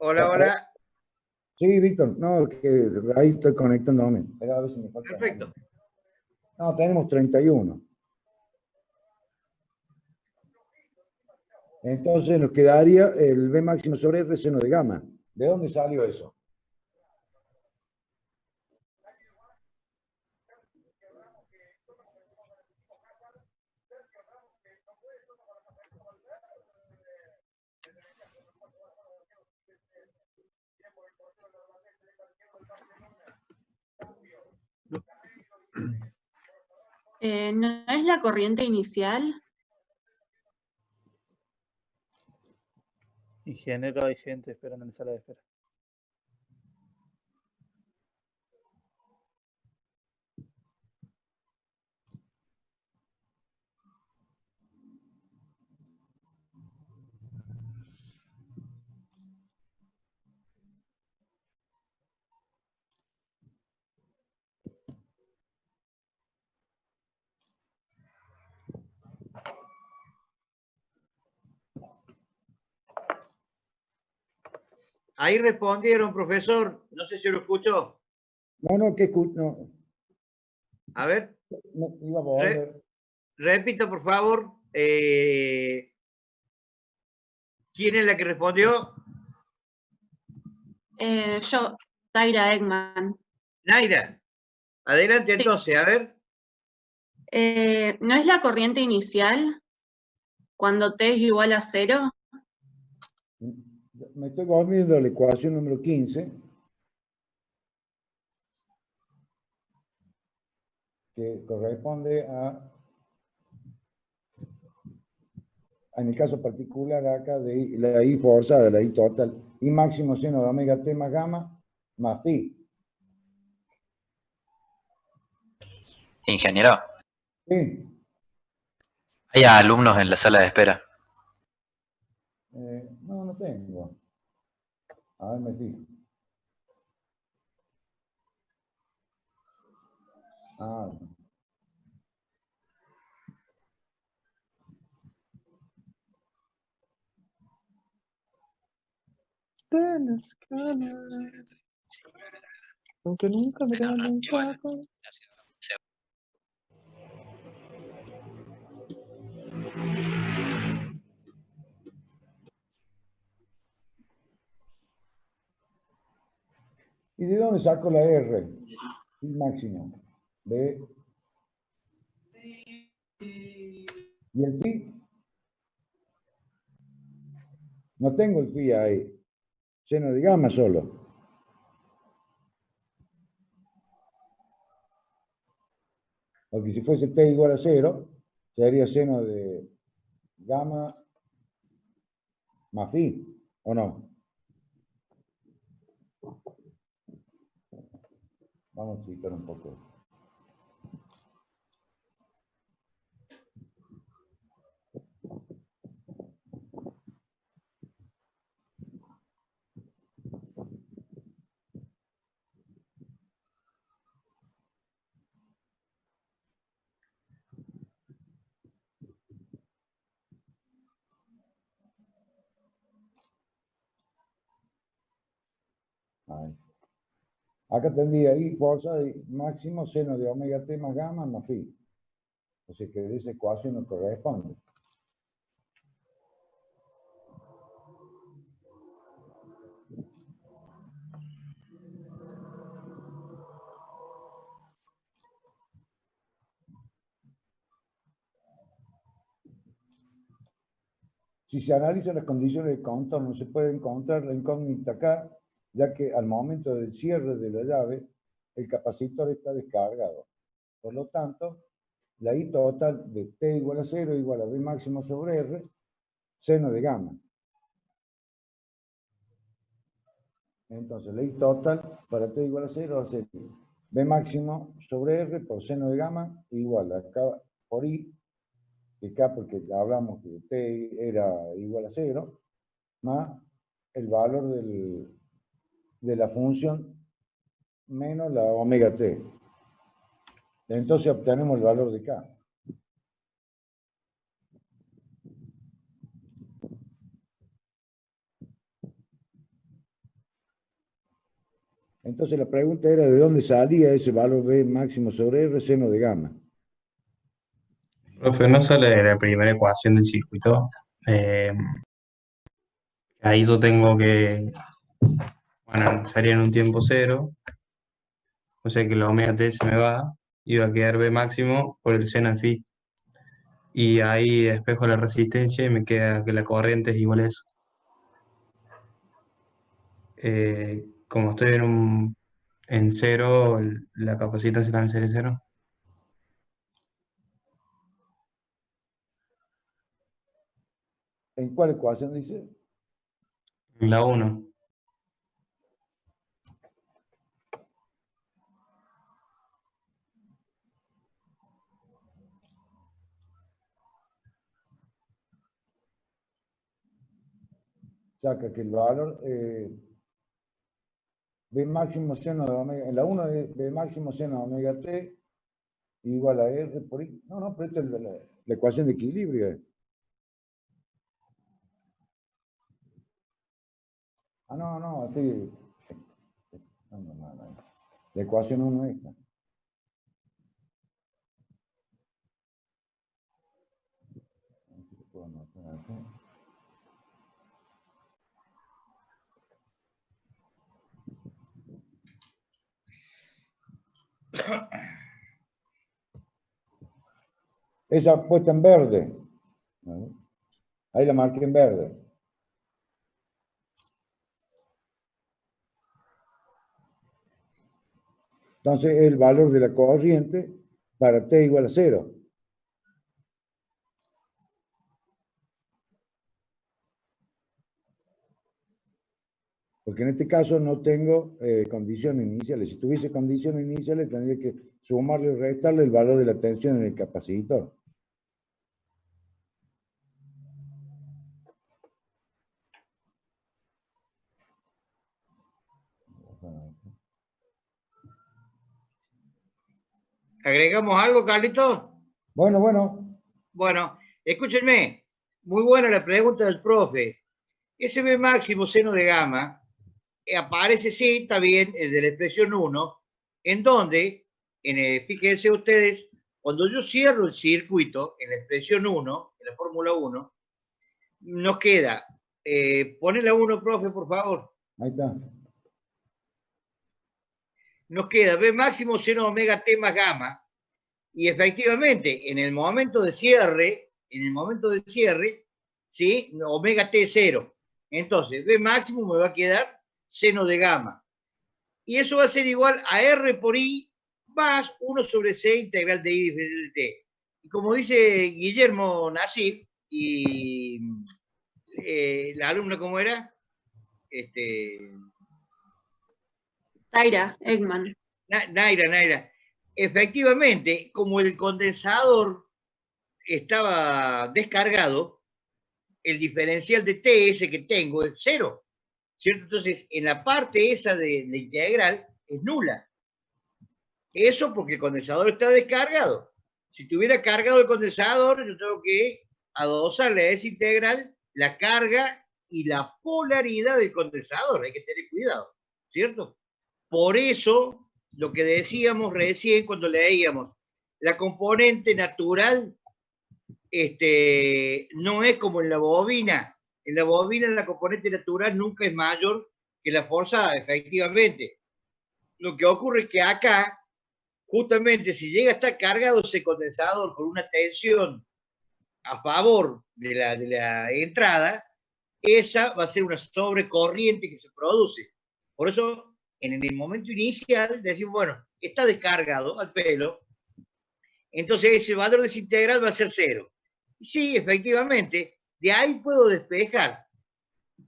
Hola, hola. Sí, Víctor, no, que ahí estoy conectándome. Espera a ver si me falta. Perfecto. No, tenemos 31. Entonces nos quedaría el B máximo sobre R seno de gamma. ¿De dónde salió eso? ¿No es la corriente inicial? Ingeniero, hay gente esperando en la sala de espera. Ahí respondieron, profesor. No sé si lo escuchó. No, que no. A ver. No, iba a volver. Repita, por favor. ¿Quién es la que respondió? Yo, Taira Eggman. Naira. Adelante entonces, a ver. ¿No es la corriente inicial cuando T es igual a 0? Me estoy volviendo a la ecuación número 15, que corresponde en el caso particular acá, de la I forzada, la I total, I máximo seno de omega T más gamma, más phi. Ingeniero, Sí. ¿hay alumnos en la sala de espera? No tengo. A ver, me fijo. Ah, Aunque nunca me dan un poco. ¿y de dónde saco la R? I máximo. ¿Y el phi? No tengo el phi ahí. Seno de gamma solo. Porque si fuese T igual a 0, sería seno de gamma más phi, ¿o no? Vamos a explicar un poco. Ahí. Acá tendría I fuerza de máximo seno de omega T más gamma más phi. O sea que esa ecuación no corresponde. Si se analizan las condiciones de contorno, se puede encontrar la incógnita acá, ya que al momento del cierre de la llave, el capacitor está descargado. Por lo tanto, la I total de T igual a 0 igual a B máximo sobre R, seno de gamma. Entonces, la I total para T igual a 0 va a ser B máximo sobre R por seno de gamma igual a K por I, que K porque ya hablamos que T era igual a 0, más el valor de la función menos la omega T. Entonces obtenemos el valor de K. Entonces la pregunta era de dónde salía ese valor B máximo sobre R seno de gamma. Profe, no sale de la primera ecuación del circuito. Ahí yo tengo que, bueno, sería en un tiempo cero, o sea que la omega t se me va, y va a quedar B máximo por el seno de phi. Y ahí despejo la resistencia y me queda que la corriente es igual a eso. Como estoy en cero, la capacitancia también sería cero. ¿En cuál ecuación dice? La 1. Saca que el valor B máximo seno de omega, en la 1 de B máximo seno de omega t igual a R por I. No, pero esta es la ecuación de equilibrio. No, estoy... No. La ecuación 1 es esta. Esa puesta en verde. Ahí la marqué en verde. Entonces el valor de la corriente para t igual a 0. Porque en este caso no tengo condiciones iniciales. Si tuviese condiciones iniciales tendría que sumarle y restarle el valor de la tensión en el capacitor. ¿Agregamos algo, Carlito? Bueno. Bueno, escúchenme. Muy buena la pregunta del profe. Ese B máximo seno de gamma aparece, sí, está bien, de la expresión 1, en donde, fíjense ustedes, cuando yo cierro el circuito en la expresión 1, en la fórmula 1, nos queda, pone la 1, profe, por favor. Ahí está. Nos queda B máximo seno de omega t más gamma, y efectivamente, en el momento de cierre, ¿sí? Omega t 0. Entonces, B máximo me va a quedar seno de gamma. Y eso va a ser igual a R por I más 1 sobre C integral de I diferencial de T. Y como dice Guillermo Nasif, y la alumna, ¿cómo era? Taira Eggman. Naira. Efectivamente, como el condensador estaba descargado, el diferencial de TS que tengo es 0, ¿cierto? Entonces, en la parte esa de la integral es nula. Eso porque el condensador está descargado. Si tuviera cargado el condensador, yo tengo que adosarle a esa integral la carga y la polaridad del condensador. Hay que tener cuidado, ¿cierto? Por eso, lo que decíamos recién cuando leíamos, la componente natural no es como en la bobina. En la bobina la componente natural nunca es mayor que la forzada, efectivamente. Lo que ocurre es que acá, justamente si llega a estar cargado ese condensador con una tensión a favor de la entrada, esa va a ser una sobrecorriente que se produce. Por eso, en el momento inicial, decimos, bueno, está descargado al pelo, entonces ese valor de esa integral va a ser 0. Sí, efectivamente, de ahí puedo despejar.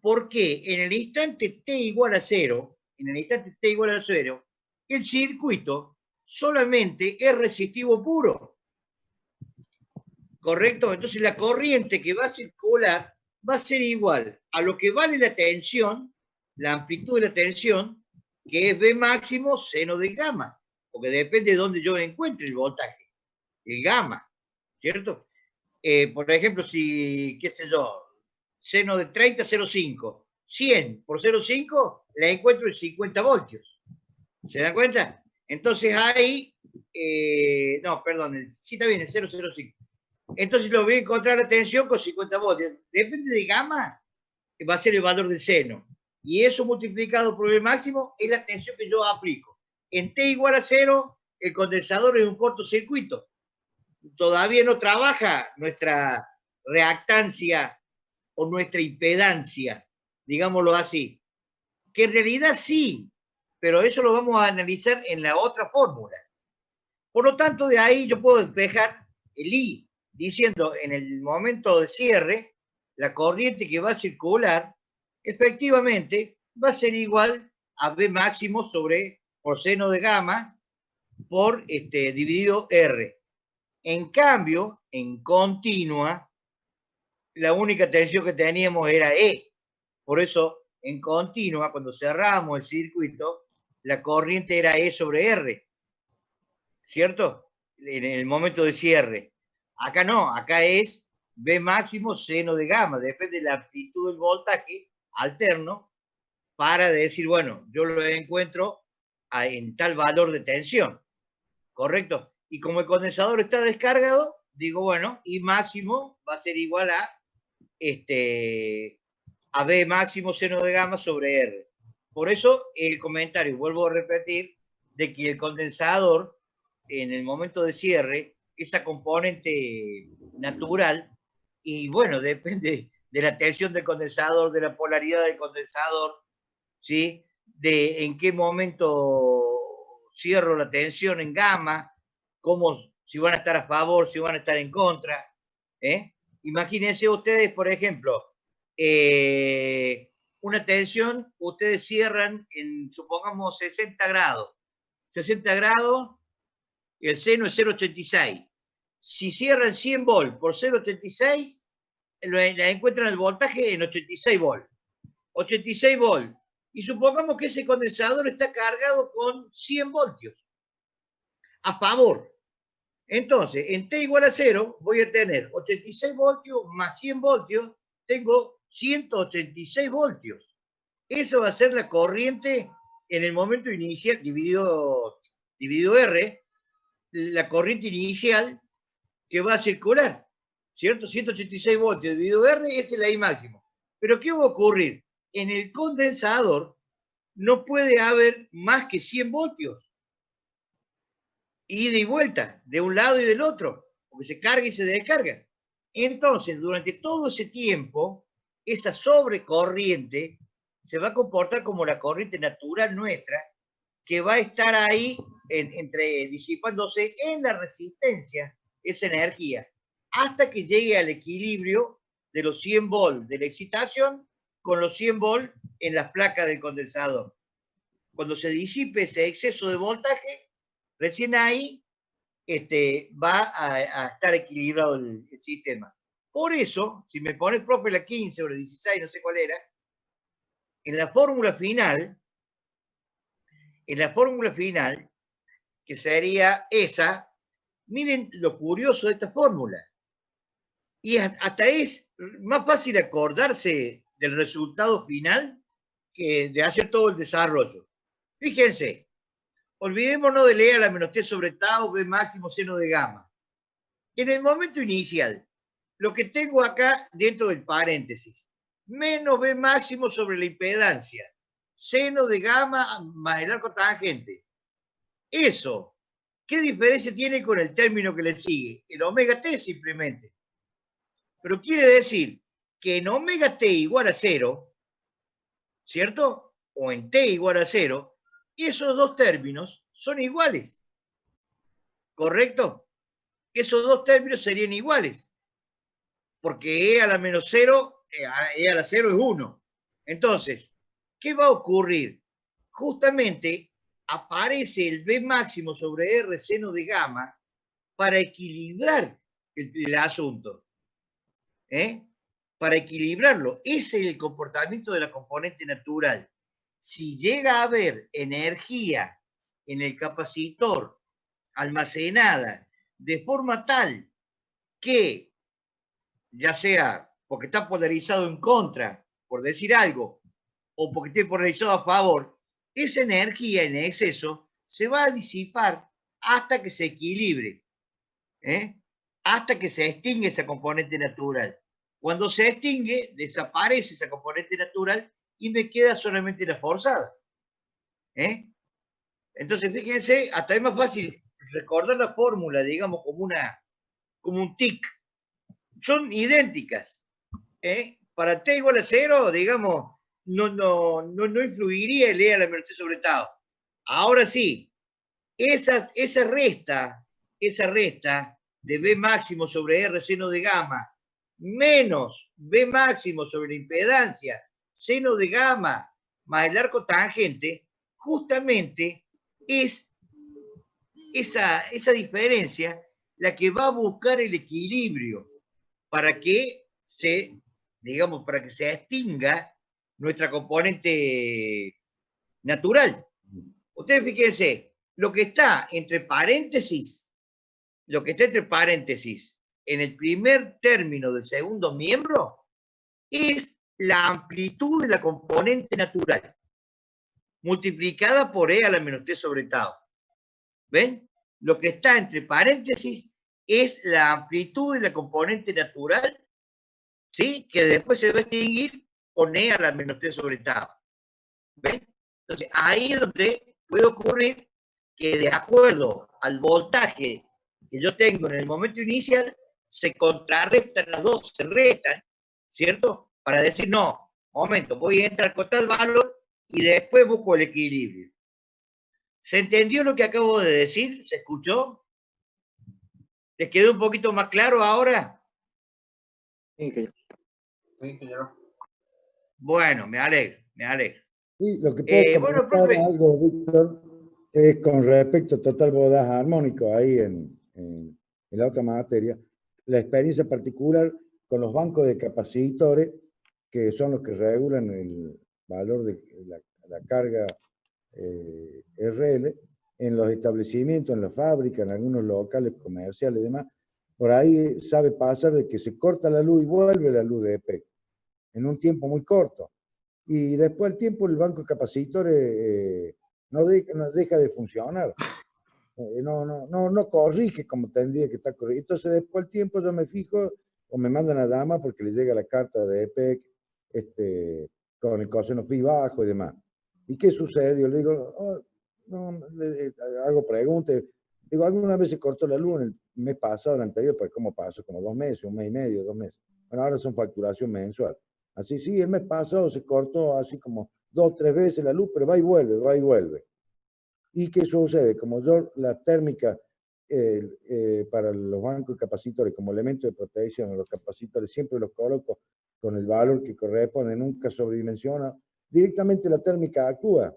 Porque en el instante t igual a 0, el circuito solamente es resistivo puro. ¿Correcto? Entonces la corriente que va a circular va a ser igual a lo que vale la tensión, la amplitud de la tensión, que es B máximo seno de gamma, porque depende de dónde yo encuentre el voltaje, el gamma, ¿cierto? Por ejemplo, si, qué sé yo, seno de 30, 0,5, 100 por 0,5, la encuentro en 50 voltios. ¿Se dan cuenta? Entonces ahí, no, perdón, sí está bien, el 0,05. Entonces lo voy a encontrar la tensión con 50 voltios. Depende de gamma, va a ser el valor del seno. Y eso multiplicado por el máximo es la tensión que yo aplico. En T igual a 0, el condensador es un cortocircuito. Todavía no trabaja nuestra reactancia o nuestra impedancia, digámoslo así. Que en realidad sí, pero eso lo vamos a analizar en la otra fórmula. Por lo tanto, de ahí yo puedo despejar el I, diciendo en el momento de cierre, la corriente que va a circular, efectivamente, va a ser igual a B máximo sobre por seno de gamma por dividido R. En cambio, en continua, la única tensión que teníamos era E. Por eso, en continua, cuando cerramos el circuito, la corriente era E sobre R. ¿Cierto? En el momento de cierre. Acá no, acá es B máximo seno de gamma, depende de la amplitud del voltaje alterno, para decir, bueno, yo lo encuentro en tal valor de tensión, ¿correcto? Y como el condensador está descargado, digo, bueno, I máximo va a ser igual a B máximo seno de gamma sobre R. Por eso el comentario, vuelvo a repetir, de que el condensador en el momento de cierre, esa componente natural, y bueno, depende de la tensión del condensador, de la polaridad del condensador, ¿sí? De en qué momento cierro la tensión en gamma, cómo, si van a estar a favor, si van a estar en contra. Imagínense ustedes, por ejemplo, una tensión, ustedes cierran en, supongamos, 60 grados. 60 grados, el seno es 0,86. Si cierran 100 volt por 0,86, la encuentran el voltaje en 86 volt. 86 volt. Y supongamos que ese condensador está cargado con 100 voltios. A favor. Entonces, en T igual a 0, voy a tener 86 voltios más 100 voltios, tengo 186 voltios. Esa va a ser la corriente en el momento inicial, dividido R, la corriente inicial que va a circular, ¿cierto? 186 voltios dividido R, ese es la I máximo. Pero ¿qué va a ocurrir? En el condensador no puede haber más que 100 voltios. Ida y vuelta, de un lado y del otro, porque se carga y se descarga. Entonces, durante todo ese tiempo, esa sobrecorriente se va a comportar como la corriente natural nuestra, que va a estar ahí disipándose en la resistencia, esa energía, hasta que llegue al equilibrio de los 100 volts de la excitación con los 100 volts en las placas del condensador. Cuando se disipe ese exceso de voltaje, recién ahí va a estar equilibrado el sistema. Por eso, si me pones, profe, la 15 o la 16, no sé cuál era, en la fórmula final, que sería esa, miren lo curioso de esta fórmula. Y hasta es más fácil acordarse del resultado final que de hacer todo el desarrollo. Fíjense, olvidémonos de leer la menos T sobre tau, B máximo, seno de gamma. En el momento inicial, lo que tengo acá dentro del paréntesis, menos B máximo sobre la impedancia, seno de gamma más el arco tangente. Eso, ¿qué diferencia tiene con el término que le sigue? El omega T simplemente. Pero quiere decir que en omega T igual a 0, ¿cierto? O en T igual a 0, esos dos términos son iguales. ¿Correcto? Esos dos términos serían iguales. Porque E a la menos 0, E a la 0 es 1. Entonces, ¿qué va a ocurrir? Justamente aparece el B máximo sobre R seno de gamma para equilibrar el asunto. Para equilibrarlo. Ese es el comportamiento de la componente natural. Si llega a haber energía en el capacitor almacenada de forma tal que, ya sea porque está polarizado en contra, por decir algo, o porque esté polarizado a favor, esa energía en exceso se va a disipar hasta que se equilibre, hasta que se extingue esa componente natural. Cuando se extingue, desaparece esa componente natural y me queda solamente la forzada. Entonces, fíjense, hasta es más fácil recordar la fórmula, digamos, como un tic. Son idénticas. Para t igual a 0, digamos, no influiría el e a la menos t sobre tau. Ahora sí, esa resta de b máximo sobre r seno de gamma menos b máximo sobre la impedancia seno de gamma más el arco tangente, justamente es esa diferencia la que va a buscar el equilibrio para que se extinga nuestra componente natural. Ustedes fíjense, lo que está entre paréntesis en el primer término del segundo miembro es la amplitud de la componente natural multiplicada por e a la menos t sobre tau. ¿Ven? Lo que está entre paréntesis es la amplitud de la componente natural, ¿sí? Que después se va a extinguir con e a la menos t sobre tau. ¿Ven? Entonces, ahí es donde puede ocurrir que de acuerdo al voltaje que yo tengo en el momento inicial, se contrarrestan las dos, se restan, ¿cierto? Para decir, no, momento, voy a entrar con tal valor y después busco el equilibrio. ¿Se entendió lo que acabo de decir? ¿Se escuchó? ¿Les quedó un poquito más claro ahora? Sí, que Bueno, me alegro. Sí, lo que puedo Bueno, comentar profe. algo, Víctor, es con respecto a total voltaje armónico ahí en la otra materia, la experiencia particular con los bancos de capacitores, que son los que regulan el valor de la carga RL, en los establecimientos, en las fábricas, en algunos locales comerciales y demás. Por ahí sabe pasar de que se corta la luz y vuelve la luz de EP en un tiempo muy corto. Y después del tiempo el banco de capacitores no deja de funcionar. No corrige como tendría que estar corrigido. Entonces después del tiempo yo me fijo o me mandan a dama porque le llega la carta de EPEC con el coseno phi bajo y demás. ¿Y qué sucede? Yo le digo, hago preguntas. Digo, ¿alguna vez se cortó la luz en el mes pasado, el anterior? Pues ¿cómo pasó? Como 2 meses, 1 mes y medio, 2 meses. Bueno, ahora son facturación mensual. Así sí, el mes pasado se cortó así como 2 o 3 veces la luz, pero va y vuelve, va y vuelve. ¿Y qué sucede? Como yo la térmica para los bancos de capacitores como elemento de protección a los capacitores siempre los coloco con el valor que corresponde, nunca sobredimensiona, directamente la térmica actúa.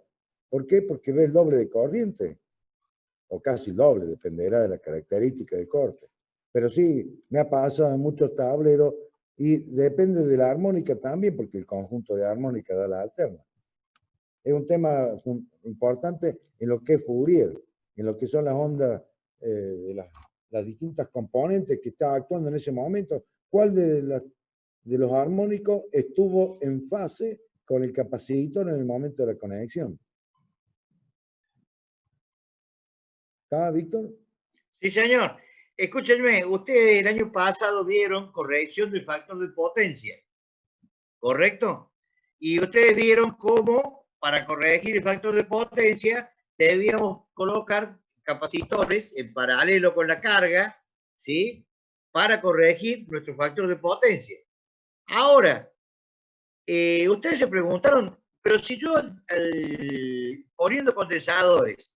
¿Por qué? Porque ve el doble de corriente, o casi el doble, dependerá de la característica del corte. Pero sí, me ha pasado en muchos tableros y depende de la armónica también, porque el conjunto de armónica da la alterna. Es un tema importante en lo que es Fourier, en lo que son las ondas de las distintas componentes que está actuando en ese momento. ¿Cuál de los armónicos estuvo en fase con el capacitor en el momento de la conexión? ¿Está, Víctor? Sí, señor. Escúchenme, ustedes el año pasado vieron corrección del factor de potencia, ¿correcto? Y ustedes vieron cómo para corregir el factor de potencia debíamos colocar capacitores en paralelo con la carga, ¿sí? Para corregir nuestro factor de potencia. Ahora, ustedes se preguntaron, pero si yo poniendo condensadores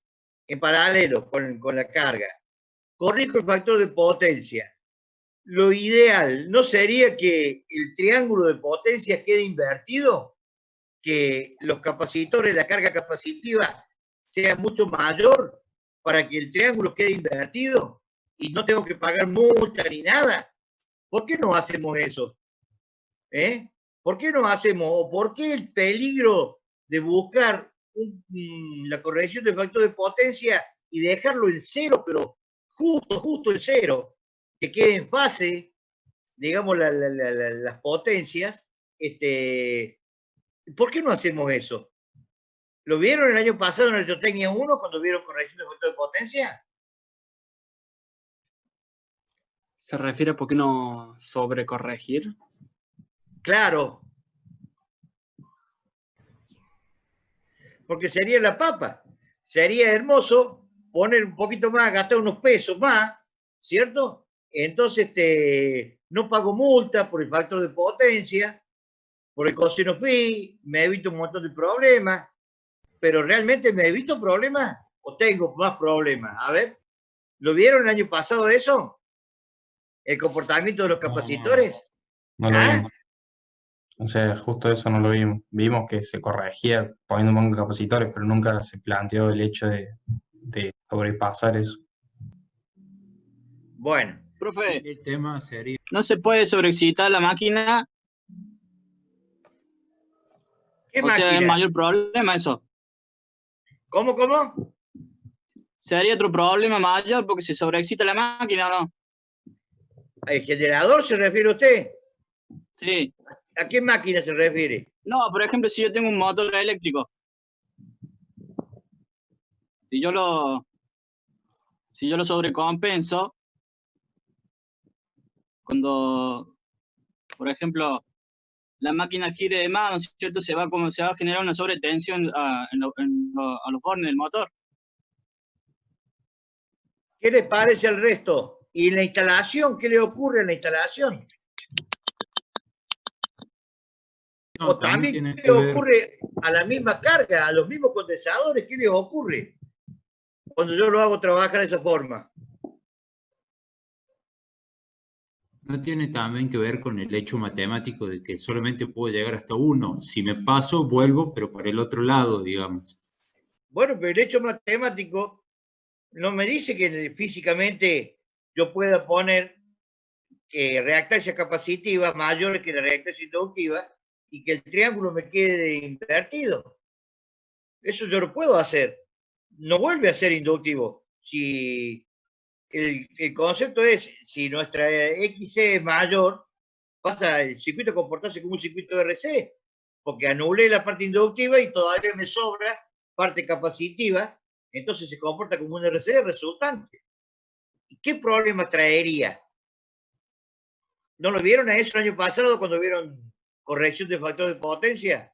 en paralelo con la carga, corrijo el factor de potencia, lo ideal no sería que el triángulo de potencia quede invertido, que los capacitores, la carga capacitiva sea mucho mayor para que el triángulo quede invertido y no tengo que pagar multa ni nada. ¿Por qué no hacemos eso? ¿Por qué no hacemos, o por qué el peligro de buscar la corrección del factor de potencia y dejarlo en cero, pero justo en cero, que quede en fase, digamos, las potencias? ¿Por qué no hacemos eso? ¿Lo vieron el año pasado en Electrotecnia 1 cuando vieron corrección de factor de potencia? ¿Se refiere a por qué no sobrecorregir? Claro. Porque sería la papa. Sería hermoso poner un poquito más, gastar unos pesos más, ¿cierto? Entonces no pago multa por el factor de potencia, por el coseno phi, me evito un montón de problemas, pero realmente me evito problemas o tengo más problemas. A ver, ¿lo vieron el año pasado eso? El comportamiento de los capacitores. No lo ¿Ah? vimos. O sea, justo eso no lo vimos. Vimos que se corregía poniendo más capacitores, pero nunca se planteó el hecho de sobrepasar eso. Bueno, Profe, El tema sería... ¿no se puede sobreexcitar la máquina? ¿qué O sea, máquina? ¿es mayor problema eso? ¿Cómo? ¿Sería otro problema mayor porque se sobreexcita la máquina o no? ¿El generador se refiere usted? Sí. ¿A qué máquina se refiere? No, por ejemplo, si yo tengo un motor eléctrico, si yo lo sobrecompenso, cuando, por ejemplo, la máquina gire de más, ¿no es cierto? Se va a generar una sobretensión a los bornes del motor. ¿Qué le parece al resto? ¿Y en la instalación? ¿Qué le ocurre en la instalación? No, ¿O también tiene qué que le ver... ocurre a la misma carga, a los mismos condensadores? ¿Qué les ocurre cuando yo lo hago trabajar de esa forma? ¿No tiene también que ver con el hecho matemático de que solamente puedo llegar hasta 1? Si me paso, vuelvo, pero por el otro lado, digamos. Bueno, pero el hecho matemático no me dice que físicamente yo pueda poner reactancia capacitiva mayor que la reactancia inductiva y que el triángulo me quede invertido. Eso yo lo puedo hacer. No vuelve a ser inductivo. Si el concepto es, si nuestra XC es mayor, pasa el circuito a comportarse como un circuito RC, porque anulé la parte inductiva y todavía me sobra parte capacitiva, entonces se comporta como un RC resultante. ¿Y qué problema traería? ¿No lo vieron a eso el año pasado cuando vieron corrección de factor de potencia?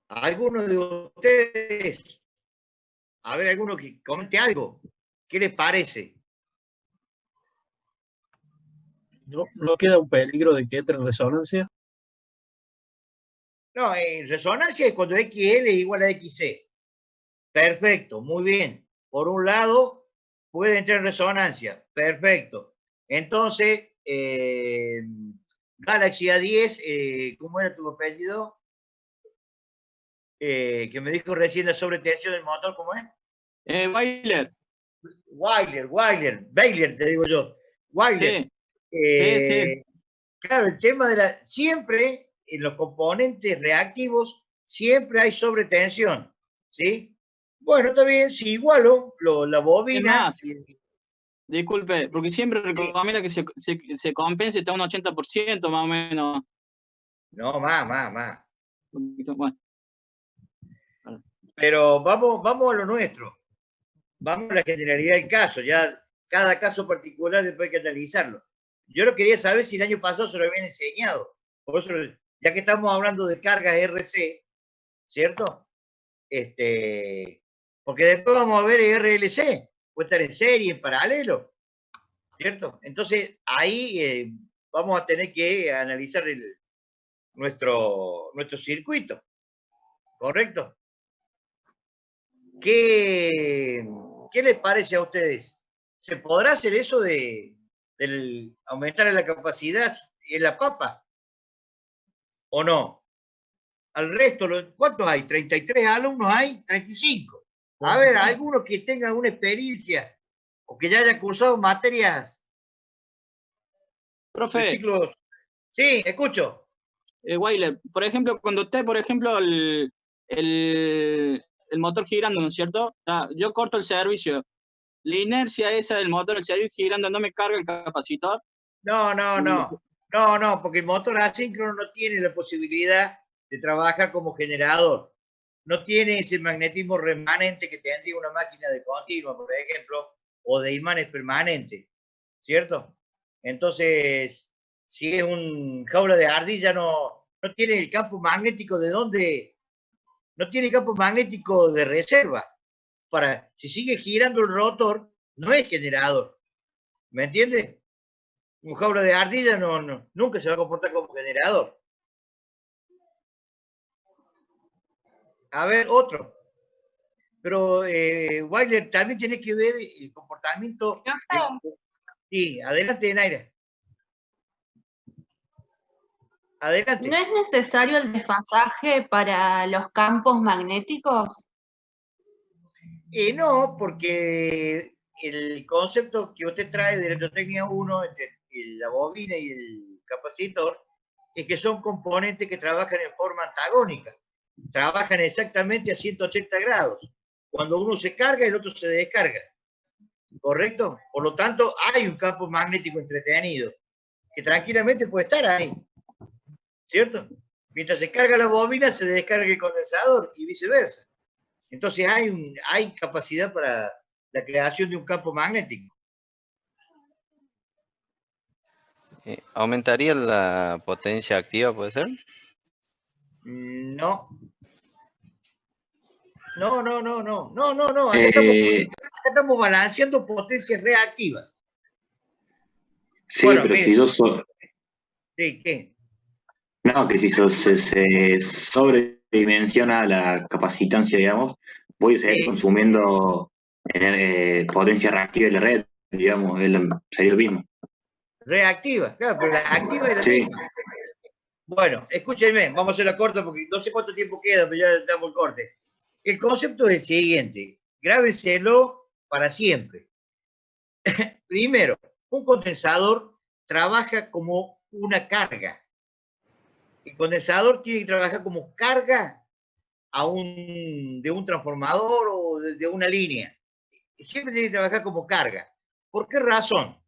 ¿Alguno de ustedes? A ver, alguno que comente algo. ¿Qué les parece? ¿No queda un peligro de que entre en resonancia? No, en resonancia es cuando XL es igual a XC. Perfecto, muy bien. Por un lado, puede entrar en resonancia. Perfecto. Entonces, Galaxy A10, ¿cómo era tu apellido? Que me dijo recién la sobretensión del motor, ¿cómo es? Weiler. Baylor, te digo yo. Weiler. Sí. Claro, el tema de siempre en los componentes reactivos, siempre hay sobretensión, ¿sí? Bueno, está bien, si igualo la bobina... Disculpe, porque siempre recomienda que se compense hasta un 80% más o menos. No, más. Bueno. Pero vamos a lo nuestro. Vamos a la generalidad del caso. Ya cada caso particular después hay que analizarlo. Yo lo quería saber si el año pasado se lo habían enseñado. Por eso, ya que estamos hablando de cargas RC, ¿cierto? Porque después vamos a ver RLC. Puede estar en serie, en paralelo, ¿cierto? Entonces, ahí vamos a tener que analizar nuestro circuito, ¿correcto? ¿Qué les parece a ustedes? ¿Se podrá hacer eso de aumentar la capacidad en la papa? ¿O no? Al resto, ¿cuántos hay? ¿33 alumnos hay? 35. A ver, algunos que tengan una experiencia o que ya hayan cursado materias Profe, de ciclos. Sí, escucho. Weiler, por ejemplo, cuando esté, por ejemplo, el motor girando, ¿no es cierto? Yo corto el servicio. La inercia esa del motor, el servicio girando, ¿no me carga el capacitor? No, porque el motor asíncrono no tiene la posibilidad de trabajar como generador. No tiene ese magnetismo remanente que tendría una máquina de continua, por ejemplo, o de imanes permanentes, ¿cierto? Entonces, si es un jaula de ardilla, no tiene el campo magnético de dónde, no tiene campo magnético de reserva. Si sigue girando el rotor, no es generador. ¿Me entiendes? Un jaula de ardilla nunca se va a comportar como generador. A ver, otro. Pero, Weiler, también tiene que ver el comportamiento. Sí, adelante, Naira. Adelante. ¿No es necesario el desfasaje para los campos magnéticos? No, porque el concepto que usted trae de Electrotecnia 1, entre la bobina y el capacitor, es que son componentes que trabajan en forma antagónica. Trabajan exactamente a 180 grados. Cuando uno se carga, el otro se descarga. ¿Correcto? Por lo tanto, hay un campo magnético entretenido que tranquilamente puede estar ahí. ¿Cierto? Mientras se carga la bobina, se descarga el condensador y viceversa. Entonces hay capacidad para la creación de un campo magnético. ¿Aumentaría la potencia activa, puede ser? No. No. Acá estamos balanceando potencias reactivas. Sí, bueno, pero mire, si yo soy... Sí, ¿qué? No, que si se sobredimensiona la capacitancia, digamos, voy a seguir consumiendo potencia reactiva de la red, digamos, sería lo mismo. Reactiva, claro, pero la activa es la misma. Bueno, escúchenme, vamos a hacer la corta porque no sé cuánto tiempo queda, pero ya damos el corte. El concepto es el siguiente, grábenselo para siempre. Primero, un condensador trabaja como una carga. El condensador tiene que trabajar como carga de un transformador o de una línea. Siempre tiene que trabajar como carga. ¿Por qué razón?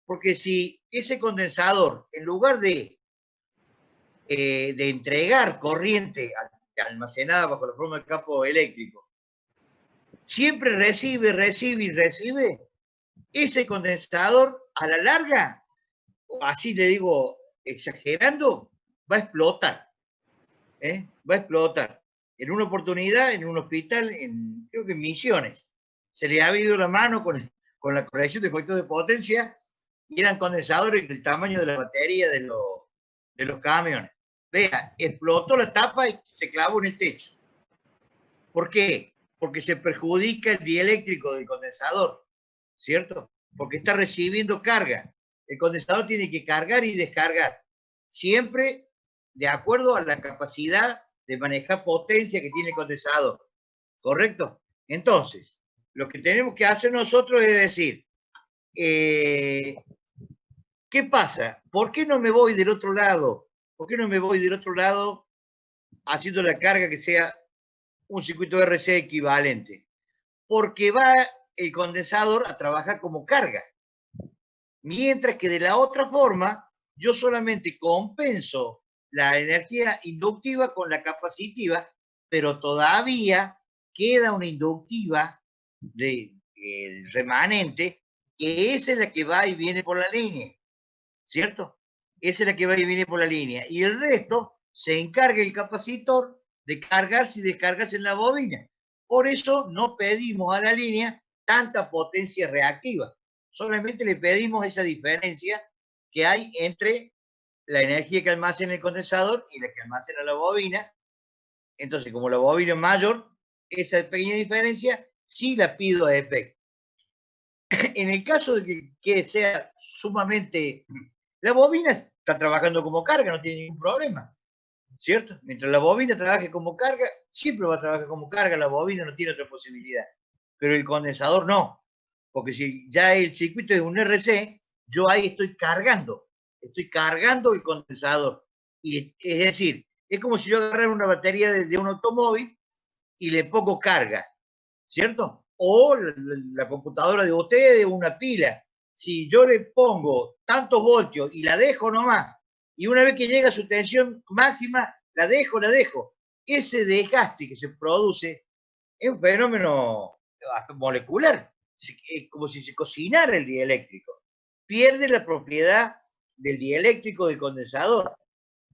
Porque si ese condensador, en lugar de entregar corriente almacenada bajo la forma del campo eléctrico, siempre recibe, ese condensador a la larga, así le digo, exagerando, va a explotar. Va a explotar. En una oportunidad, en un hospital, creo que en Misiones, se le ha ido la mano con la corrección de factor de potencia y eran condensadores del tamaño de la batería de los camiones. Vea, explotó la tapa y se clavó en el techo. ¿Por qué? Porque se perjudica el dieléctrico del condensador, ¿cierto? Porque está recibiendo carga. El condensador tiene que cargar y descargar, siempre de acuerdo a la capacidad de manejar potencia que tiene el condensador, ¿correcto? Entonces, lo que tenemos que hacer nosotros es decir, ¿qué pasa? ¿Por qué no me voy del otro lado? ¿Por qué no me voy del otro lado haciendo la carga que sea un circuito RC equivalente? Porque va el condensador a trabajar como carga. Mientras que de la otra forma, yo solamente compenso la energía inductiva con la capacitiva, pero todavía queda una inductiva remanente, que esa es la que va y viene por la línea, ¿cierto? Esa es la que va y viene por la línea. Y el resto se encarga el capacitor de cargarse y descargarse en la bobina. Por eso no pedimos a la línea tanta potencia reactiva. Solamente le pedimos esa diferencia que hay entre la energía que almacena el condensador y la que almacena la bobina. Entonces, como la bobina es mayor, esa pequeña diferencia sí la pido a efecto. En el caso de que sea sumamente... La bobina está trabajando como carga, no tiene ningún problema, ¿cierto? Mientras la bobina trabaje como carga, siempre va a trabajar como carga, la bobina no tiene otra posibilidad. Pero el condensador no, porque si ya el circuito es un RC, yo ahí estoy cargando el condensador. Y es decir, es como si yo agarrara una batería de un automóvil y le pongo carga, ¿cierto? O la computadora de ustedes, una pila. Si yo le pongo tantos voltios y la dejo nomás, y una vez que llega a su tensión máxima, la dejo. Ese desgaste que se produce es un fenómeno molecular, es como si se cocinara el dieléctrico. Pierde la propiedad del dieléctrico del condensador,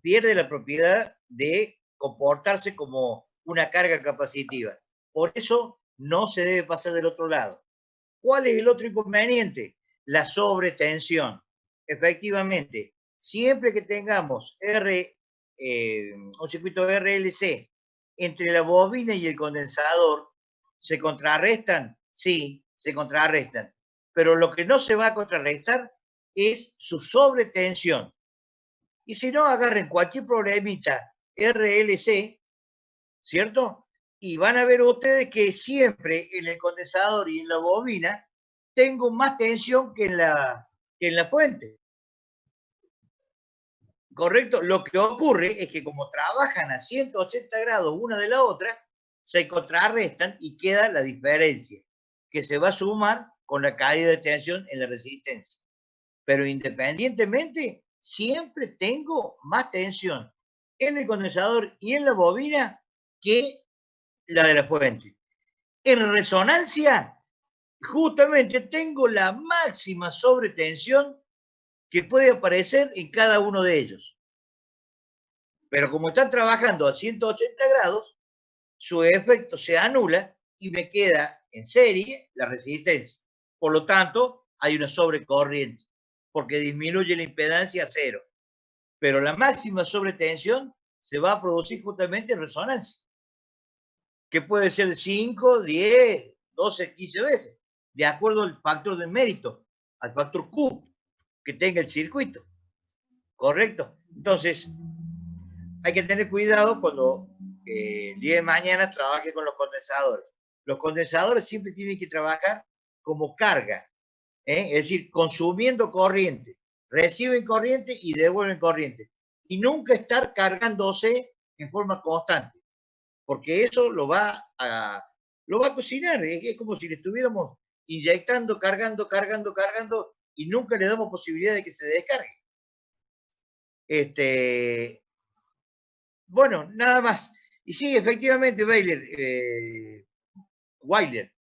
pierde la propiedad de comportarse como una carga capacitiva. Por eso no se debe pasar del otro lado. ¿Cuál es el otro inconveniente? La sobretensión. Efectivamente, siempre que tengamos un circuito RLC entre la bobina y el condensador, ¿se contrarrestan? Sí, se contrarrestan. Pero lo que no se va a contrarrestar es su sobretensión. Y si no, agarren cualquier problemita RLC, ¿cierto? Y van a ver ustedes que siempre en el condensador y en la bobina tengo más tensión que en la fuente. ¿Correcto? Lo que ocurre es que como trabajan a 180 grados una de la otra, se contrarrestan y queda la diferencia, que se va a sumar con la caída de tensión en la resistencia. Pero independientemente, siempre tengo más tensión en el condensador y en la bobina que la de la fuente. En resonancia, justamente tengo la máxima sobretensión que puede aparecer en cada uno de ellos. Pero como están trabajando a 180 grados, su efecto se anula y me queda en serie la resistencia. Por lo tanto, hay una sobrecorriente, porque disminuye la impedancia a cero. Pero la máxima sobretensión se va a producir justamente en resonancia, que puede ser 5, 10, 12, 15 veces, de acuerdo al factor de mérito, al factor Q que tenga el circuito. ¿Correcto? Entonces, hay que tener cuidado cuando el día de mañana trabaje con los condensadores. Los condensadores siempre tienen que trabajar como carga, es decir, consumiendo corriente. Reciben corriente y devuelven corriente. Y nunca estar cargándose en forma constante, porque eso lo va a cocinar. Es como si le estuviéramos inyectando, cargando, y nunca le damos posibilidad de que se descargue. Bueno, nada más. Y sí, efectivamente, Weiler,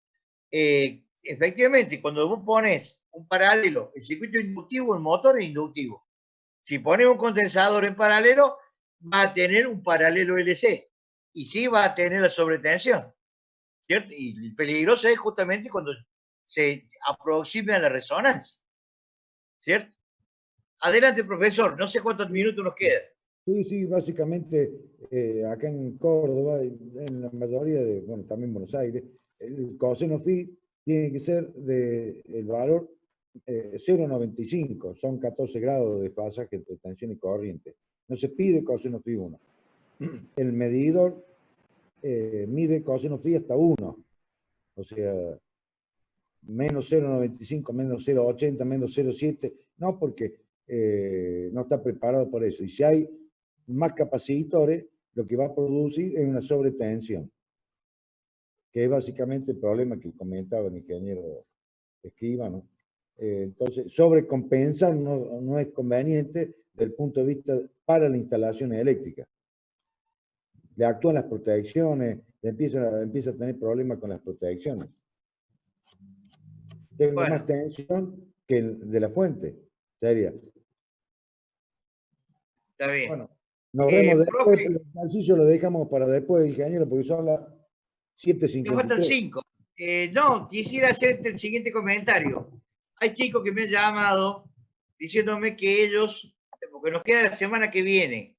efectivamente, cuando vos pones un paralelo, el circuito inductivo, el motor es inductivo. Si pones un condensador en paralelo, va a tener un paralelo LC. Y sí va a tener la sobretensión. ¿Cierto? Y el peligroso es justamente cuando se aproxime a la resonancia. ¿Cierto? Adelante, profesor. No sé cuántos minutos nos quedan. Sí, básicamente acá en Córdoba, en la mayoría de, bueno, también en Buenos Aires, el coseno phi tiene que ser el valor 0,95, son 14 grados de desfasaje entre tensión y corriente. No se pide coseno phi 1. El medidor mide coseno phi hasta 1, o sea, menos 0,95, menos 0,80, menos 0,7, no, porque no está preparado por eso. Y si hay más capacitores, lo que va a producir es una sobretensión, que es básicamente el problema que comentaba el ingeniero Esquiva, ¿no? Entonces, sobrecompensar no es conveniente desde el punto de vista para la instalación eléctrica. Le actúan las protecciones, empieza a tener problemas con las protecciones. Tengo más tensión que el de la fuente, sería. Está bien. Bueno, nos vemos después, pero el ejercicio lo dejamos para después, ingeniero, porque son las 7:53. Me faltan 5. No, quisiera hacerte el siguiente comentario. Hay chicos que me han llamado diciéndome que ellos, porque nos queda la semana que viene,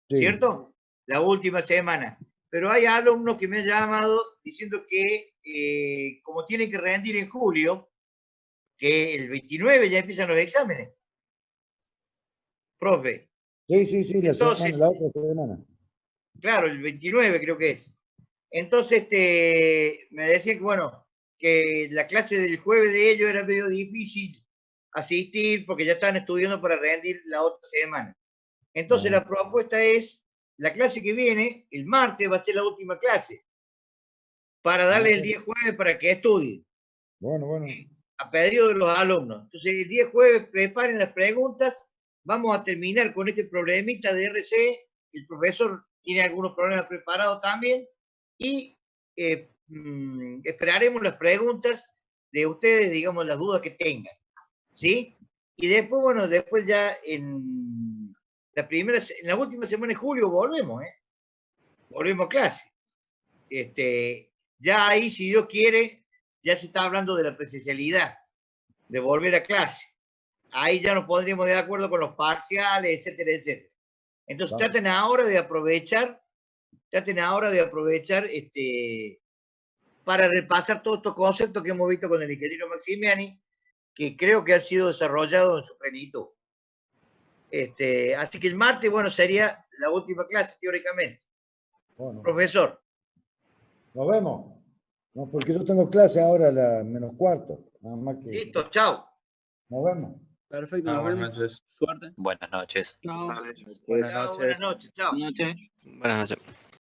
sí, ¿cierto? La última semana. Pero hay alumnos que me han llamado diciendo que como tienen que rendir en julio, que el 29 ya empiezan los exámenes. Profe. Sí, entonces, la otra semana. Claro, el 29 creo que es. Entonces me decía que, bueno, que la clase del jueves de ellos era medio difícil asistir porque ya están estudiando para rendir la otra semana. Entonces la propuesta es, la clase que viene, el martes va a ser la última clase, para darle el día jueves para que estudien. Bueno. A pedido de los alumnos. Entonces el día jueves preparen las preguntas, vamos a terminar con este problemita de RC, el profesor tiene algunos problemas preparados también, y esperaremos las preguntas de ustedes, digamos, las dudas que tengan, ¿sí? Y después, bueno, después ya en la última semana de julio volvemos, volvemos a clase. Ya ahí, si Dios quiere, ya se está hablando de la presencialidad, de volver a clase. Ahí ya nos pondríamos de acuerdo con los parciales, etcétera, etcétera. Entonces traten ahora de aprovechar, para repasar todos estos conceptos que hemos visto con el ingeniero Maximiani, que creo que han sido desarrollados en su plenitud. Así que el martes, bueno, sería la última clase, teóricamente. Bueno, Profesor. nos vemos. No, porque yo tengo clase ahora a la -4. Nada más que... Listo, chao. Nos vemos. Perfecto, nos Buenas vemos. noches. Suerte. Buenas noches. Chao. Buenas noches, chao. Buenas noches. Buenas noches.